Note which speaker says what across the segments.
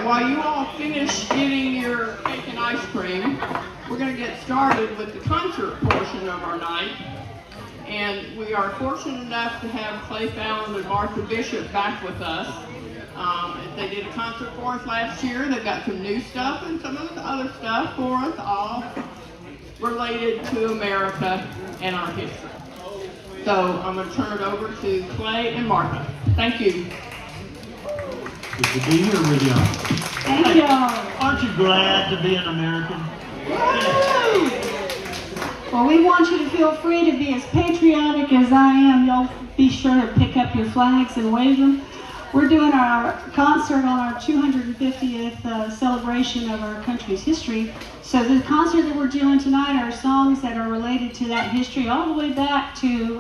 Speaker 1: while you all finish getting your cake and ice cream, we're going to get started with the concert portion of our night. And we are fortunate enough to have Clay Fallon and Martha Bishop back with us. They did a concert for us last year. They've got some new stuff and some of the other stuff for us, all related to America and our history. So I'm going to turn it over to Clay and Martha. Thank you.
Speaker 2: Good to be here with y'all.
Speaker 3: Thank you.
Speaker 2: Aren't you glad to be an American?
Speaker 3: Well, we want you to feel free to be as patriotic as I am. Y'all be sure to pick up your flags and wave them. We're doing our concert on our 250th celebration of our country's history. So the concert that we're doing tonight are songs that are related to that history all the way back to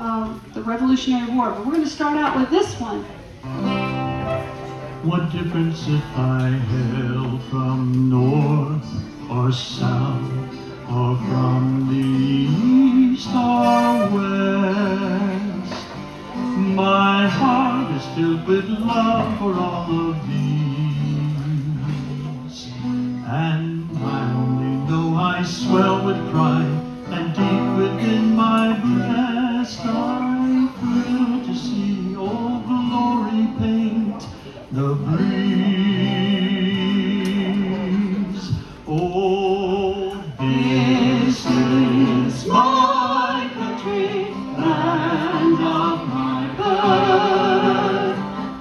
Speaker 3: the Revolutionary War. But we're going to start out with this one.
Speaker 2: What difference if I hail from north or south, or from the east or west? My heart is filled with love for all of these, and I only know I swell with pride, and deep within my breast I thrill to see Old Glory paint the breeze. Oh, this is my country, land of my birth.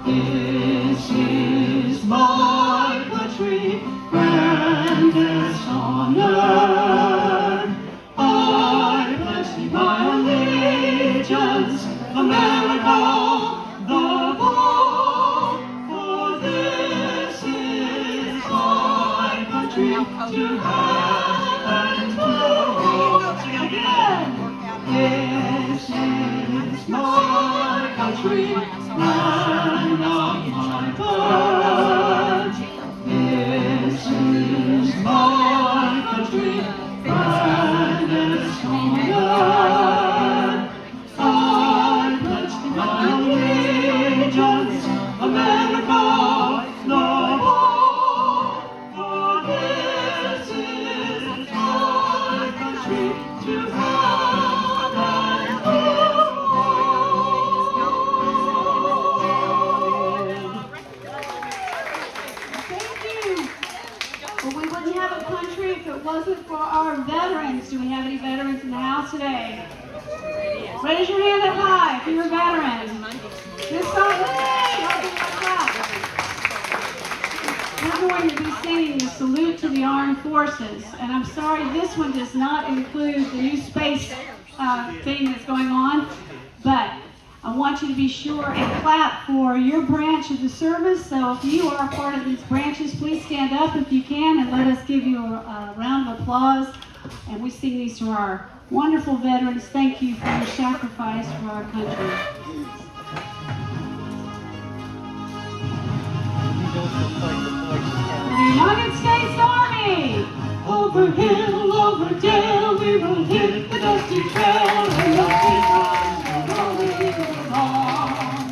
Speaker 2: This is my country, grandest on earth. I pledge thee my allegiance, America, the vote, for this is my country, to have and to hold. Sing again. This is my country, land of my birth. This is my country, grandest on earth. I pledge thee my allegiance, America, the vote, for this is my country, to have and hold.
Speaker 3: Thank you. Well, we wouldn't have a country if it wasn't for our veterans. Do we have any veterans in the house today? Raise your hand up high if you're a veteran. This song, hey! I'll give you a clap. We're going to be singing the Salute to the Armed Forces. And I'm sorry, this one does not include the new space thing that's going on. But I want you to be sure and clap for your branch of the service. So if you are a part of these branches, please stand up if you can and let us give you a round of applause. And we sing these to our wonderful veterans. Thank you for your sacrifice for our country. The United States Army! Over hill, over dale, we will hit the dusty trail, and the people will rolling along.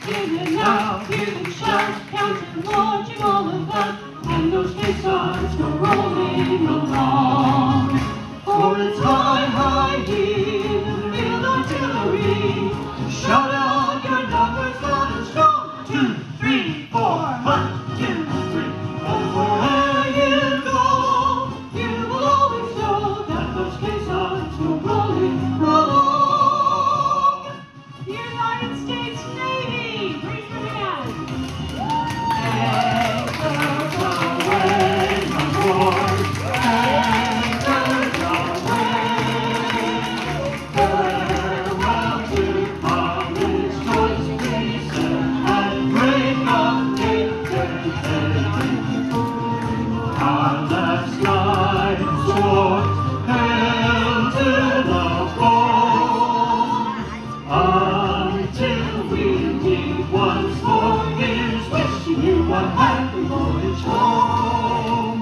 Speaker 3: Give it now, give it shout, counting, marching all of us, and those caissons go rolling along. For it's high, high heave, the field artillery. Shout out your numbers loud and strong. 2, 3, 4, 1, 2, 3. And wherever you go, you will always know that those caissons go rolling along. United States Navy, raise your hand. Anchors aweigh on board. Anchors aweigh. Farewell to public choice, peace, and break of victory. Our left side sword, hail to the foe, until we meet once more. Here's wishing you a happy voyage home.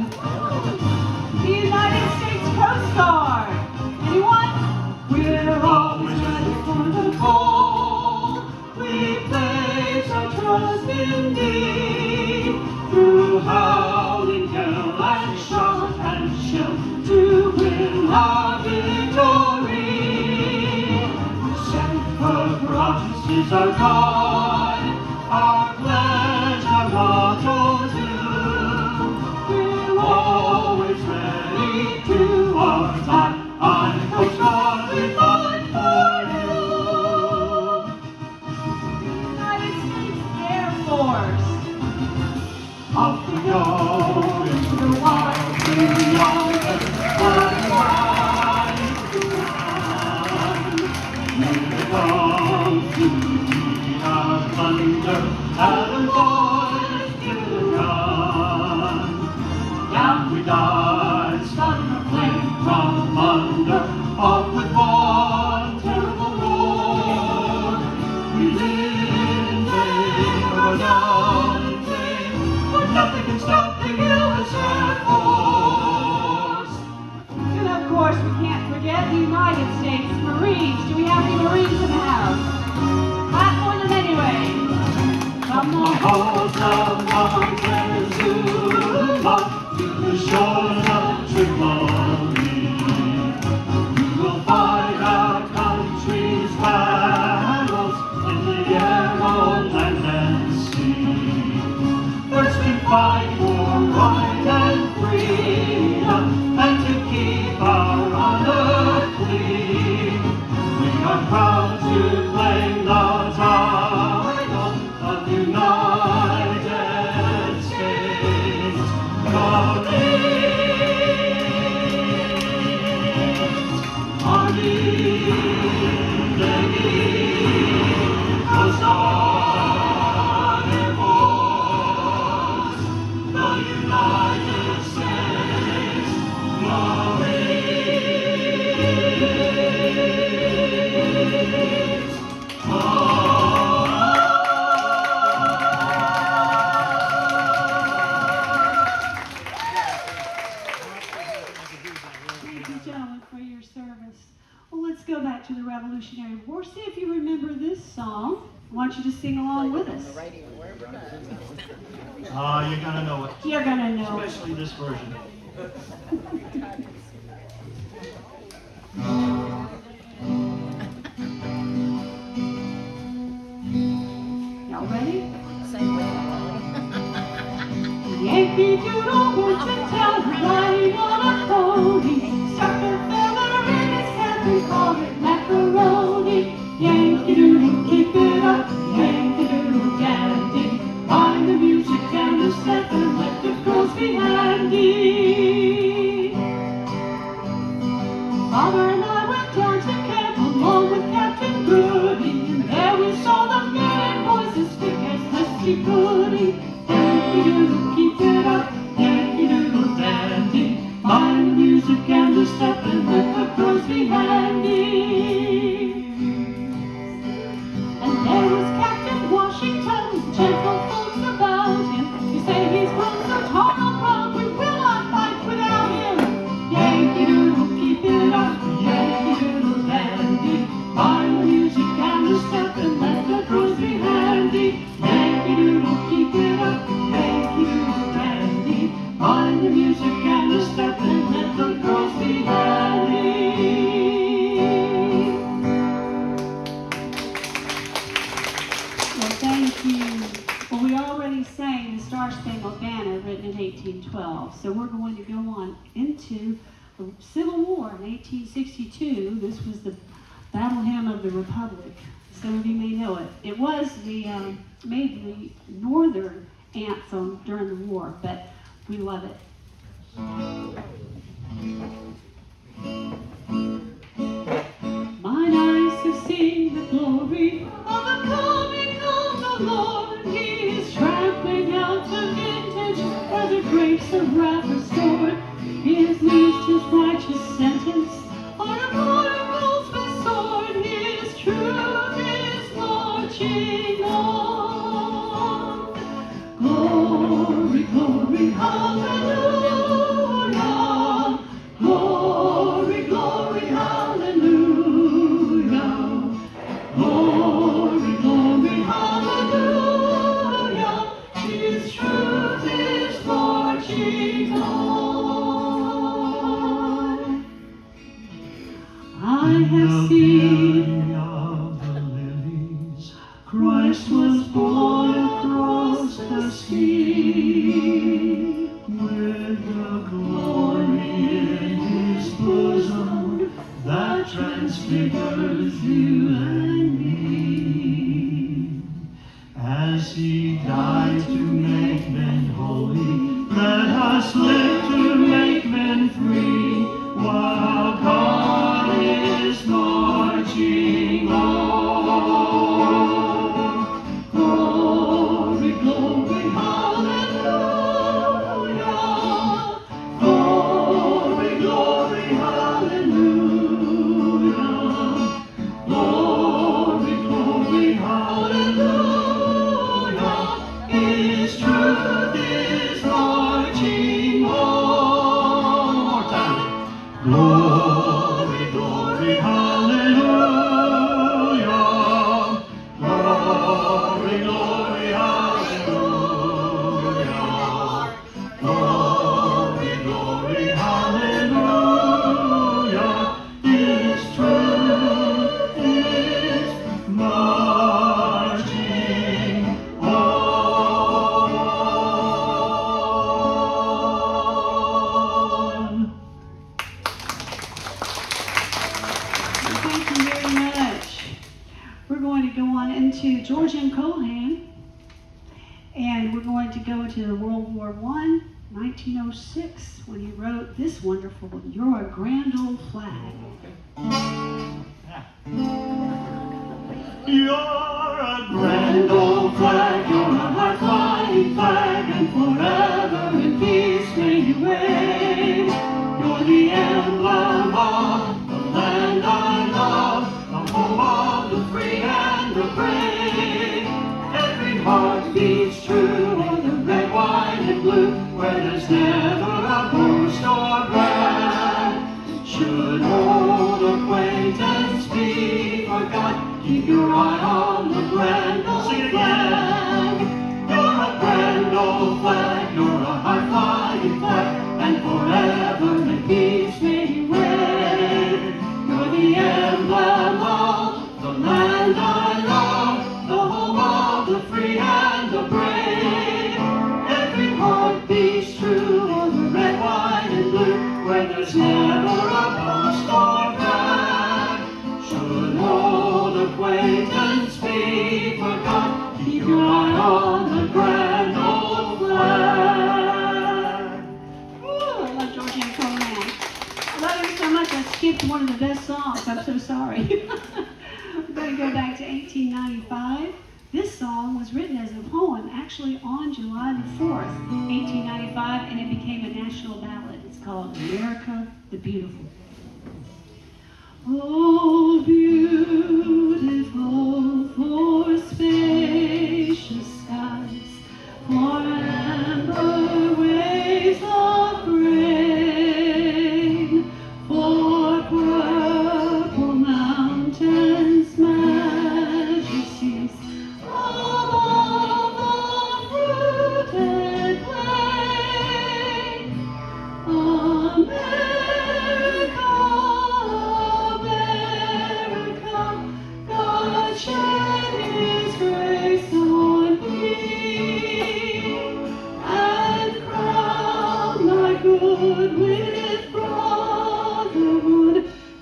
Speaker 3: The United States Coast Guard. Anyone? We're always ready for the call. We place our trust in thee.
Speaker 2: through howling gale and shot and shell to win our victory. Semper Paratus is our God, our pledge, our motto too. We're always ready to our attack, and Coast Guard we fight for you.
Speaker 3: United States Air Force.
Speaker 2: Off we go into the wild, beyond the sky. Here they come to meet our thunder, and the boys give it a run. Down we dive, starting a flame from under, off with one terrible roar. We live in vain or down in flame, but nothing can stop the U.S. Air Force.
Speaker 3: And of course, we can't forget the United States Marines. Do we have any Marines in the house? Clap for them anyway. Come on.
Speaker 2: Halls of Montezuma to the shores of Tripoli. We will fight our country's battles in the air, on land and sea. First we fight for right and freedom, and to keep our honor clean. We are proud to claim the title of United States Marines. Army, Navy, Coast Guard, Air Force, the United States Marines.
Speaker 3: Thank you, gentlemen, for your service. Well, let's go back to the Revolutionary War. See if you remember this song. I want you to sing along with us.
Speaker 2: You're gonna know it,
Speaker 3: You're gonna know it.
Speaker 2: especially this version.
Speaker 3: Y'all ready? Yankee Doodle went to town riding on a pony. Stuck a feather in his hat and called it macaroni. Yankee Doodle, keep it up, Yankee Doodle dandy. Mind the music and the step and let the girls be handy. Father and I went down to camp along with Captain Goody, and there we saw the men and boys as thick as Husky Goody. Yankee Doodle, keep it up, Yankee Doodle dandy. Mind the music and the step and let the girls be handy. And there was Captain Washington, gentle folks about him. You say he's grown so tall and proud, we will not fight without him. Yankee Doodle, keep it up, Yankee Doodle dandy. Mind the music and the step and let the girls be handy. Yankee Doodle, keep it up, Yankee Doodle dandy. Mind the music and the step and let the girls be handy. Well, thank you. Well, we already sang the Star-Spangled Banner written in 1812, so we're going to go on into the Civil War in 1862. This was the Battle Hymn of the Republic. Some of you may know it. It was made the Northern anthem during the war, but we love it. Mine eyes have seen the glory of the coming of the Lord. He is trampling out the vintage where the grapes of wrath are stored. He has loosed his righteous sentence on a morning goldsmith's sword. His truth is marching on. Glory, glory, hallelujah. Glory, glory, hallelujah. Glory, glory, hallelujah. His truth is
Speaker 2: Christ was born across the sea, with the glory in his bosom that transfigures you and me. As he died to make men holy, let us live to make men free, while God is marching on. Glory, glory, hallelujah. Glory, glory, hallelujah. Glory, glory, hallelujah. His truth is marching on. One more time. Glory, glory, hallelujah. Glory, glory, hallelujah. Glory, glory, hallelujah. His truth is marching on.
Speaker 3: Thank you very much. We're going to go on into George M. Cohan, and we're going to go to World War I, 1906, when he wrote this wonderful, "You're a Grand Old Flag."
Speaker 2: You're a grand old flag, you're a high-flying flag, and forever in peace may you wave. You're the emblem of the land I love, the home of the free and the brave. Every heart beats true on the red, white, and blue, where there's never a boast or brag. Should old acquaintance be forgot, keep your eye on the grand old flag. You're a grand old flag, you're a high-flying flag, and forever in peace may you wave. You're the emblem of the land I love, the home of the free and the brave. Every heart beats true on the red, white, and blue, where there's never a boast or brag. Should old acquaintance be forgot, keep your eye on the grand old flag.
Speaker 3: Ooh, I love George M. Cohan. I love him so much I skipped one of the best songs. I'm so sorry. We're going to go back to 1895. This song was written as a poem actually on July the 4th, 1895, and it became a national ballad. It's called "America the Beautiful." Oh, beautiful for spacious skies, for amber waves of grain, for purple mountains, majesties above the fruited plain. America, America, God shed His grace on thee, and crown thy good with brotherhood,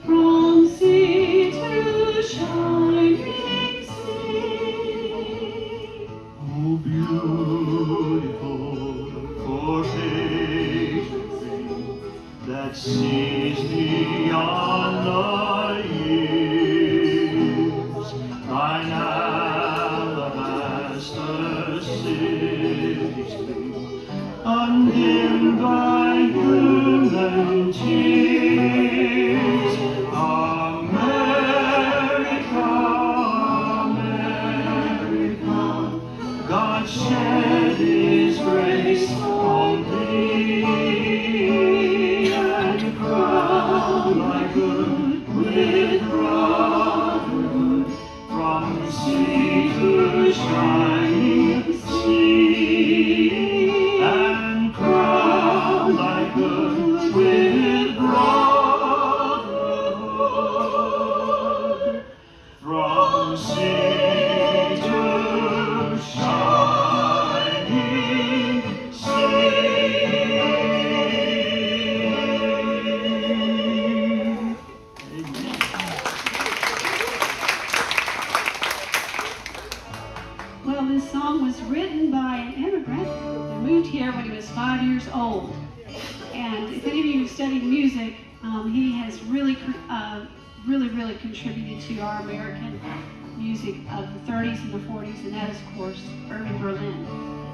Speaker 3: from sea to shining sea.
Speaker 2: Oh, beautiful for patience that sees beyond the years, thine alabaster cities gleam, undimmed by human tears. America, America, God shed His grace on thee, and crown thy good with brotherhood, from sea to shining sea, and crown thy good with brotherhood, from sea to
Speaker 3: Well, this song was written by an immigrant that moved here when he was 5 years old. And if any of you have studied music, he has really contributed to our American music of the 30s and the 40s, and that is, of course, Irving Berlin.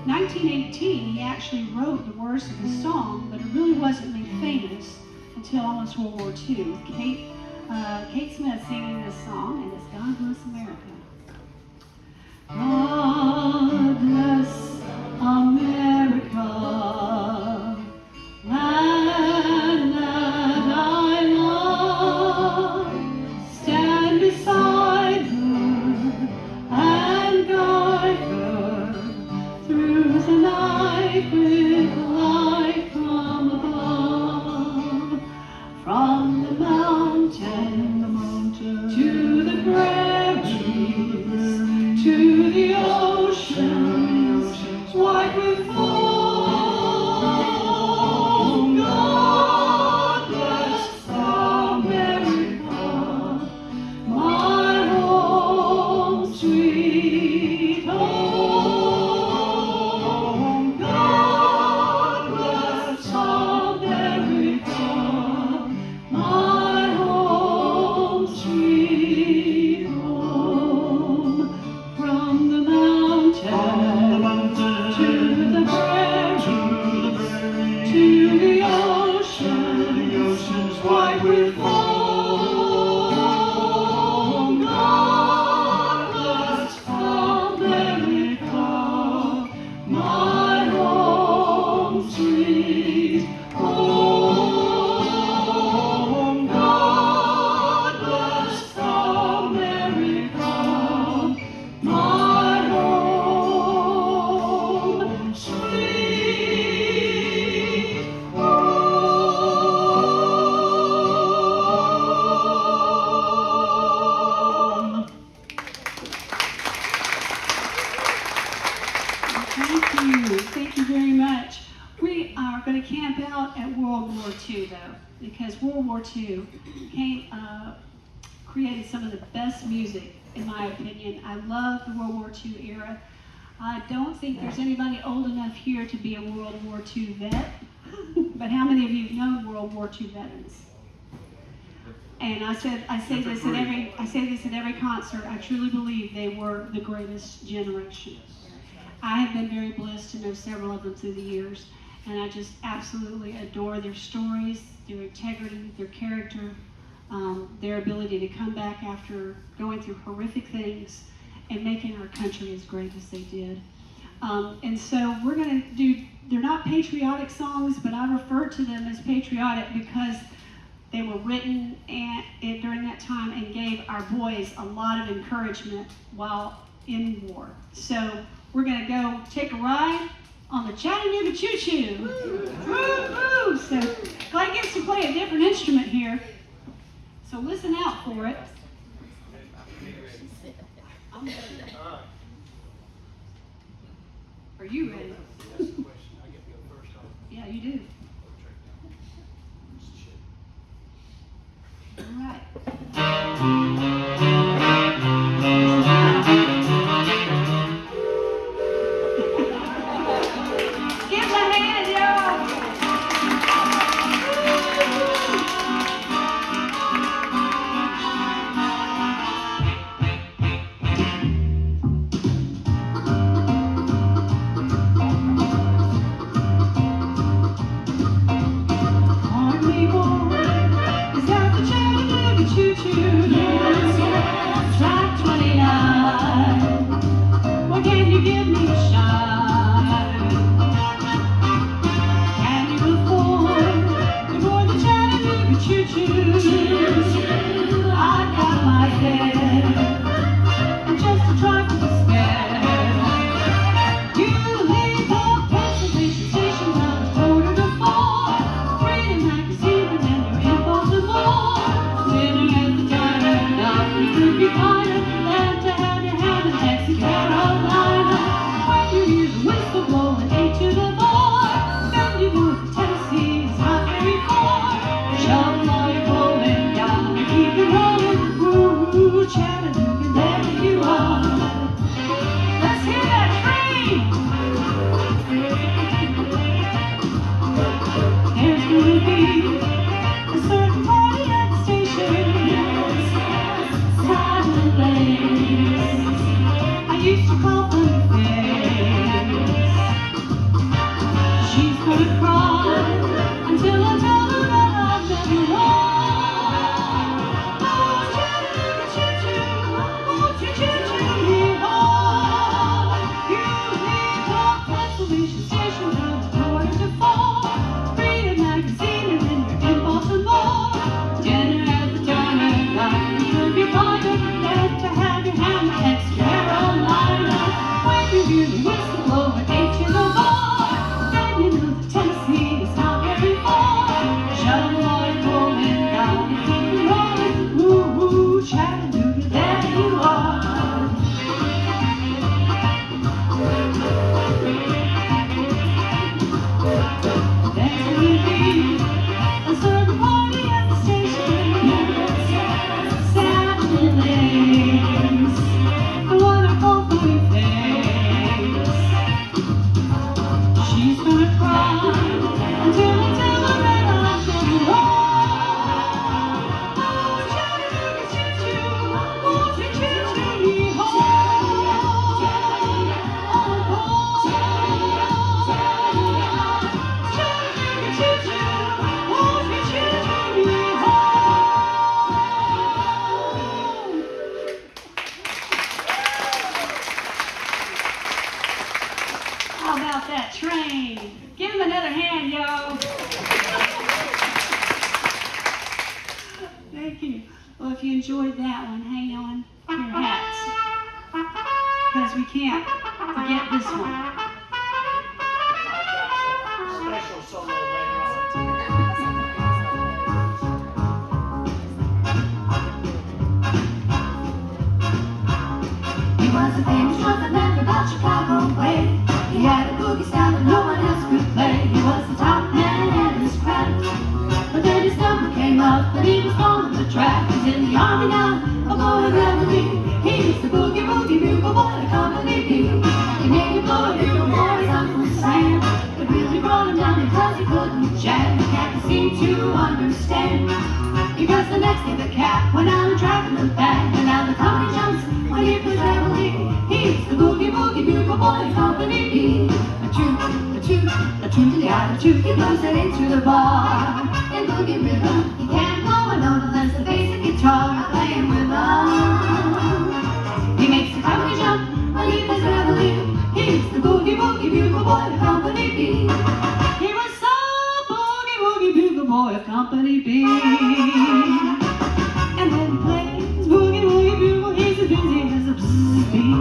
Speaker 3: 1918, he actually wrote the words of the song, but it really wasn't made famous until almost World War II, with Kate Smith singing this song, and it's God Bless America. God bless America, land that I love. Stand beside her and guide her through the night with light from above. From the mountain to the prairies, to the oceans white with foam. God bless America, my home sweet home. God bless America, my home sweet home. From the mountain to the prairies, to the oceans white with foam. God bless America, my home sweet home. God bless America, my home sweet home. Thank you very much. We are going to camp out at World War II, though, because World War II created some of the best music, in my opinion. I love the World War II era. I don't think there's anybody old enough here to be a World War II vet, but how many of you know World War II veterans? And I say this at every concert. I truly believe they were the greatest generation. I have been very blessed to know several of them through the years, and I just absolutely adore their stories, their integrity, their character, their ability to come back after going through horrific things and making our country as great as they did. And so we're going to do, they're not patriotic songs, but I refer to them as patriotic because they were written during that time and gave our boys a lot of encouragement while in war. So we're going to go take a ride on the Chattanooga Choo Choo. Woo-hoo! So Clay gets to play a different instrument here. So listen out for it. Are you ready? Yeah, you do. All right. Give them a hand, y'all. Army boy is at the Chattanooga Choo Choo. Track 29. What can you give me a shine? Can you afford the Chattanooga Choo Choo? I've got my head and just a trifle to spare. You leave the Pennsylvania station around a quarter to 4. Reading magazine and then you're in Baltimore. Dinner at the diner, nothing could be finer than to have your hand in Texas, Carolina. When you hear the whistle blowing How about that train? Give him another hand, yo. Thank you. Well, if you enjoyed that one, hang on your hats, because we can't forget this one.
Speaker 4: Special solo later on.
Speaker 5: He was a famous trumpet man about Chicago way. He had a boogie style that no one else could play. He was the top man in his craft. But then his number came up and he was on the track. He's in the army now, a boy of reveille. He's the boogie woogie bugle boy of Company B. He made a blow bugle boys up from sand. It really brought him down because he couldn't jam. The cat seemed to understand. Because the next day the cat went out and tracked the band. And now the company jumps when he plays reveille. He's the boogie woogie bugle boy of Company B. A toot, a toot, a toot to the eye, a toot. He blows it into the bar. In boogie rhythm, he can't blow a note unless the basic guitar playing with him. He makes the company jump when he plays reveille. He's the boogie woogie bugle boy of Company B. He was so boogie woogie bugle boy of Company B. And when he plays boogie woogie bugle, he's as busy as a bee.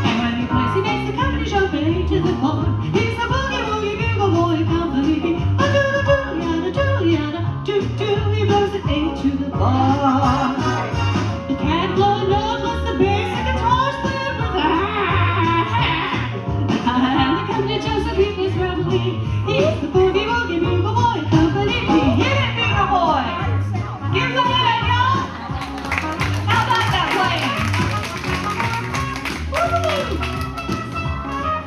Speaker 5: And when he plays, he makes the company jump into the bar. He's the boogie woogie bugle boy of Company B. A doo-doo-doo-yada, doo-doo, he blows it into the bar. He can't blow a note unless the basic guitar's playing with a and the company jumps and he plays reveille. He's the boogie woogie bugle boy of Company B. Hit it, bugle boy! Give them a hand, y'all! How about that playing? Woo!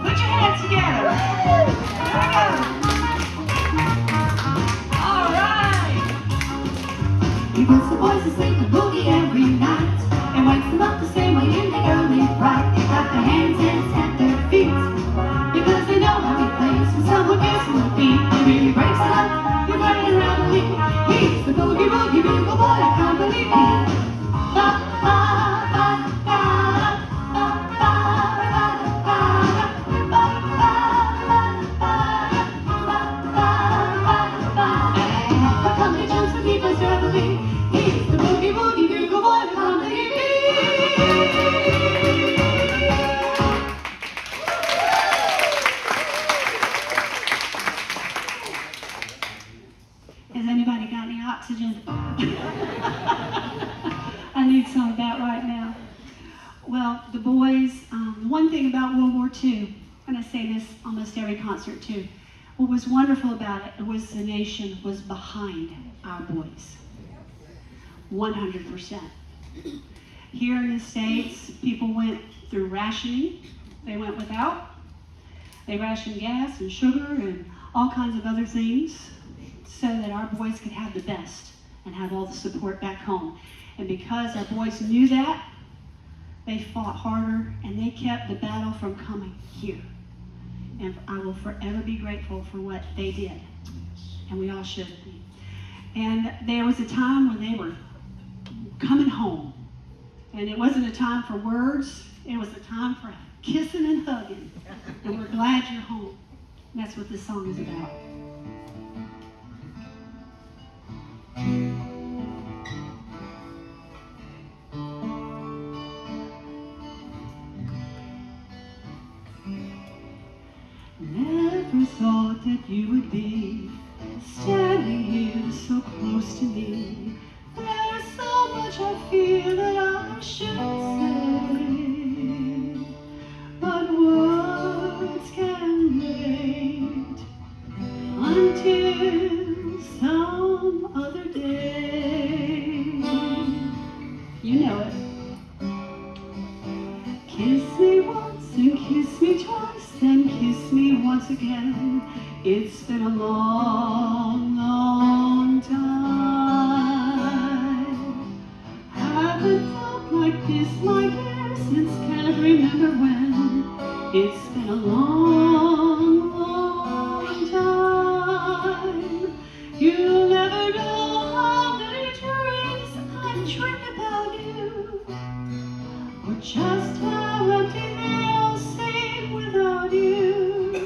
Speaker 5: Put your hands together. Here we go. All right. He puts the boys to sleep and boogie every night and wakes them up the same way in the early fright. They clap their hands and stamp their feet because they know how he plays. When someone gets on the beat, he really breaks it up. You're playing around the league. He's the boogie woogie bugle boy of Company B. Ba ba ba ba ba ba ba ba ba ba ba. The company jumps and he plays reveille. He's the boogie woogie bugle boy of Company B. Has anybody got any oxygen? I need some of that right now. Well, the boys, one thing about World War II, and I say this almost every concert too, what was wonderful about it was the nation was behind our boys. 100%. Here in the States, people went through rationing. They went without. They rationed gas and sugar and all kinds of other things so that our boys could have the best and have all the support back home. And because our boys knew that, they fought harder and they kept the battle from coming here. And I will forever be grateful for what they did. And we all should be. And there was a time when they were coming home. And it wasn't a time for words, it was a time for kissing and hugging. And we're glad you're home. And that's what this song is about. Never thought that you would be standing here so close to me. There's so much I feel that I should say, but words can wait until some other day. You know it. Kiss me once and kiss me twice, then kiss me once again. It's been a long, long time. Haven't felt like this, my dear, since can't remember when. It's been a long, long time. You'll never know how many dreams I've dreamed about you, or just how empty they all seem without you.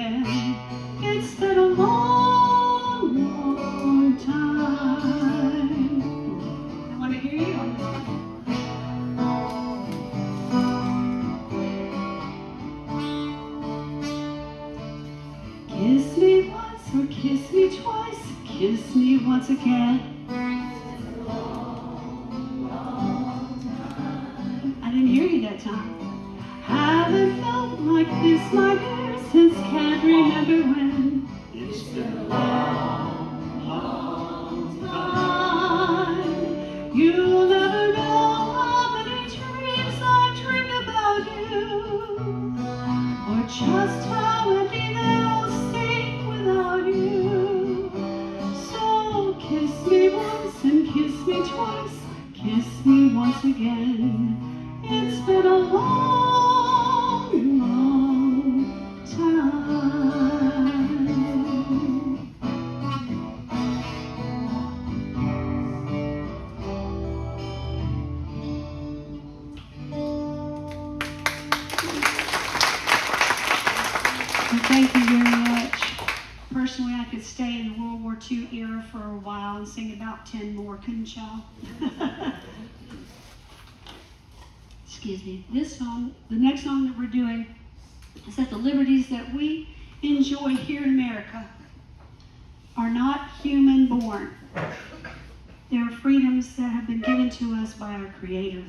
Speaker 3: again. It's been a long, long time. I want to hear you on this one. Kiss me once or kiss me twice, kiss me once again. I didn't hear you that time. Haven't felt like this my dear since can't remember when.
Speaker 2: It's been a long, long
Speaker 3: Time. You'll never know how many dreams I've dreamed about you, or just how empty they all seem without you. So kiss me once and kiss me twice, kiss me once again. It's been a long, long time. Well, thank you very much. Personally, I could stay in the World War II era for a while and sing about 10 more, couldn't y'all? Excuse me. This song, the next song that we're doing, is that the liberties that we enjoy here in America are not human born. They are freedoms that have been given to us by our Creator.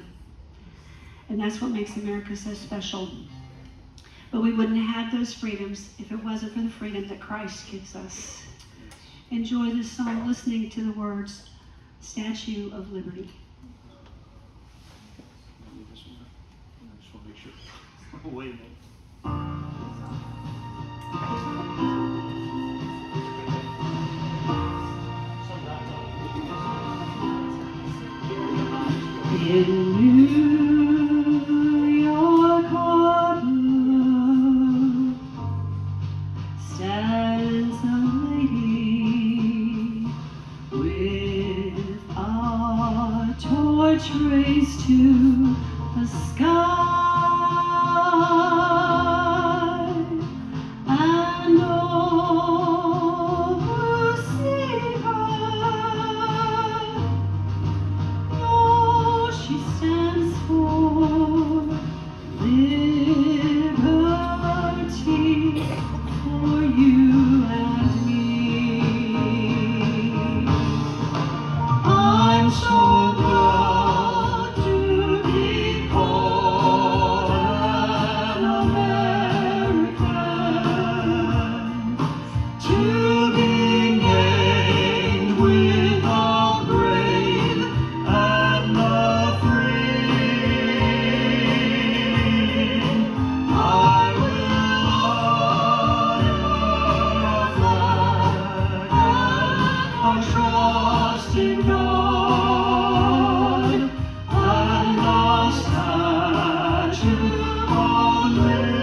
Speaker 3: And that's what makes America so special. But we wouldn't have had those freedoms if it wasn't for the freedom that Christ gives us. Enjoy this song listening to the words, Statue of Liberty.
Speaker 2: I just want to make sure. Wait a minute.
Speaker 3: In New York Harbor stands a lady with a torch raised to the sky, and all who see her know she stands for liberty for you and me. I'm so glad to be called an American, to be named with the brave and the free. I will honor our trust in God and the Statue of Liberty.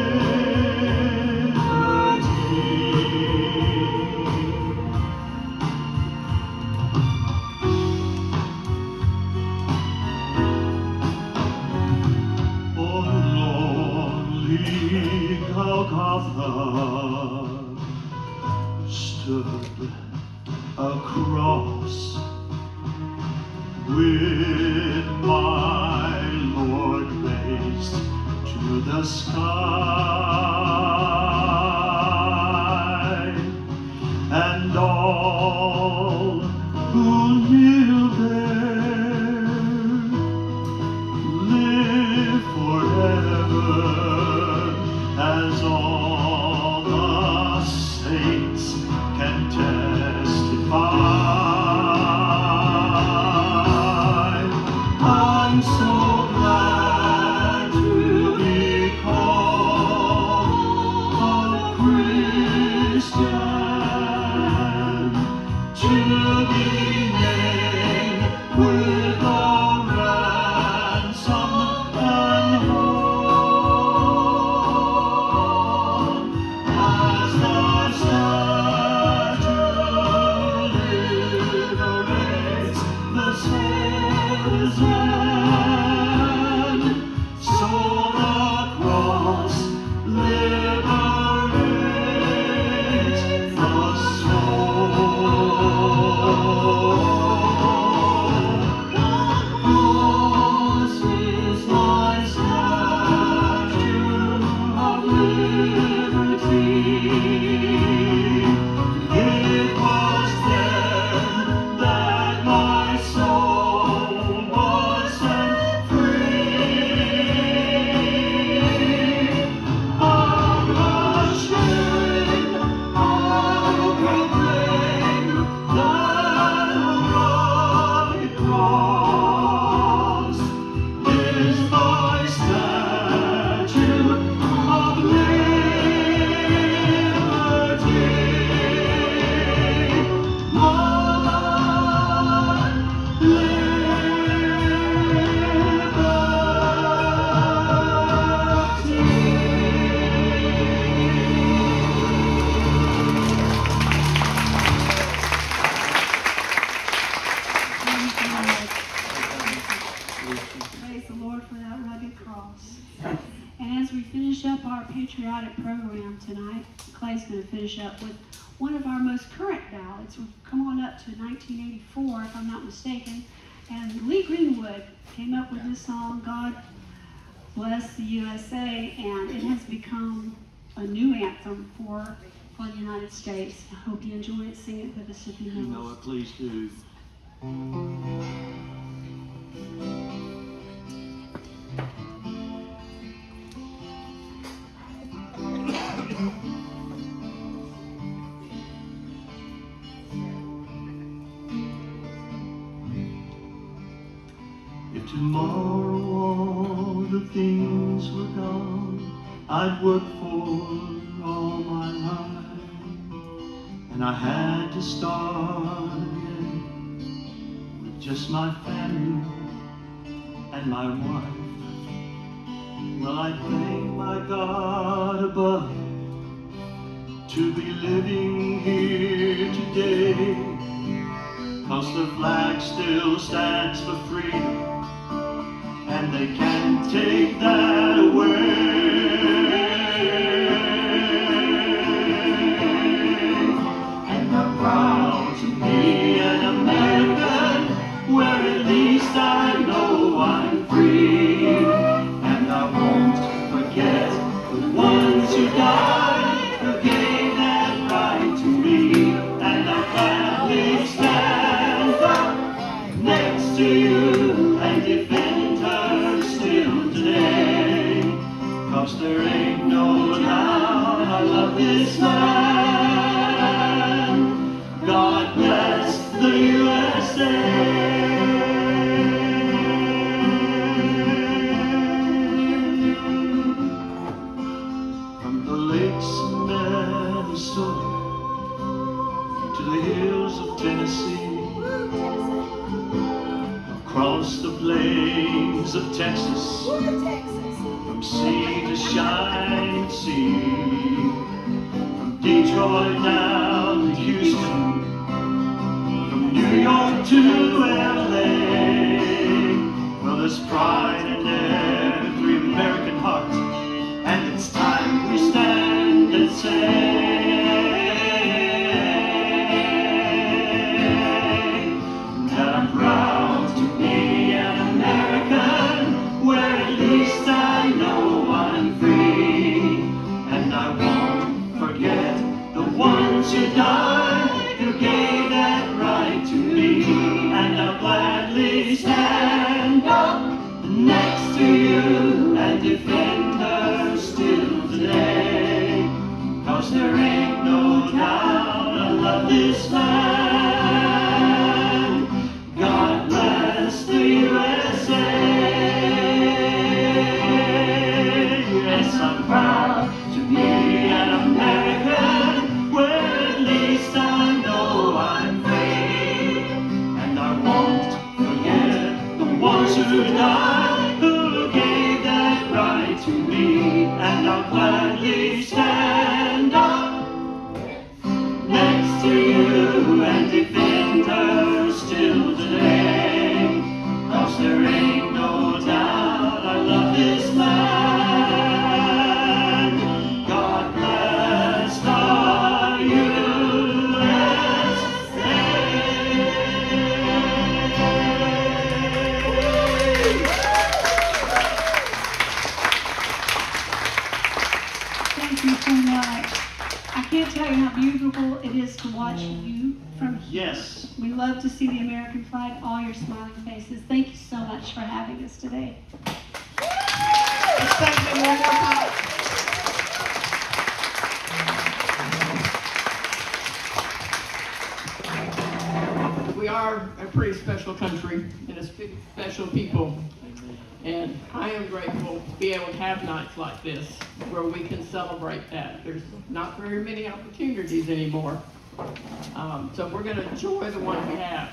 Speaker 3: On lonely Golgotha stood a cross with my Lord raised to the sky, and all who kneel there live forever as all the saints can testify. I'm so glad to be called a Christian, to be named with a ransom and home, as the statue liberates the citizen, so the cross liberates Praise the Lord for that rugged cross. And as we finish up our patriotic program tonight, Clay's going to finish up with one of our most current ballads. We've come on up to 1984, if I'm not mistaken. And Lee Greenwood came up with this song, God Bless the USA, and it has become a new anthem for the United States. I hope you enjoy it. Sing it with us if you know it.
Speaker 2: You know it, please do. If tomorrow all the things were gone I'd worked for all my life, and I had to start again with just my family and my wife, well, I'd thank my God above to be living here today, 'cause the flag still stands for freedom, and they can't take that away. And I'm proud to be an American, where at least I know I'm free. And I won't forget the ones who died, who gave that right to me. And I'll gladly stand up next to you and defend her still today. 'Cause there ain't no doubt I love this land. God bless the USA. From the lakes of Minnesota to the hills of Tennessee, across the plains of Texas, from sea to shining sea, from Detroit down to Houston, from New York to LA. Well, there's pride in every American heart, and it's time we stand and say that I'm proud to be an American, where at least I know I'm free. And I won't forget the ones who died, who gave that right to me. And I'll gladly stand up next to you and defend her still today. 'Cause there ain't no doubt I love this land. God bless the USA. Yes, I'm proud to be an American, where at least I know I'm free. And I won't forget the ones who died, who gave that right to me. And I'll gladly stand up next to you and defend her still today. 'Cause there ain't no doubt I love this land. God bless the USA.
Speaker 3: Thank you so much. I can't tell you how beautiful it is to watch you from here.
Speaker 2: Yes.
Speaker 3: We love to see the American flag, all your smiling faces. Thank you so much for having us today.
Speaker 1: Let's thank them one more time. We are a pretty special country and a special people. And I am grateful to be able to have nights like this where we can celebrate that. There's not very many opportunities anymore. So we're going to enjoy the one we have.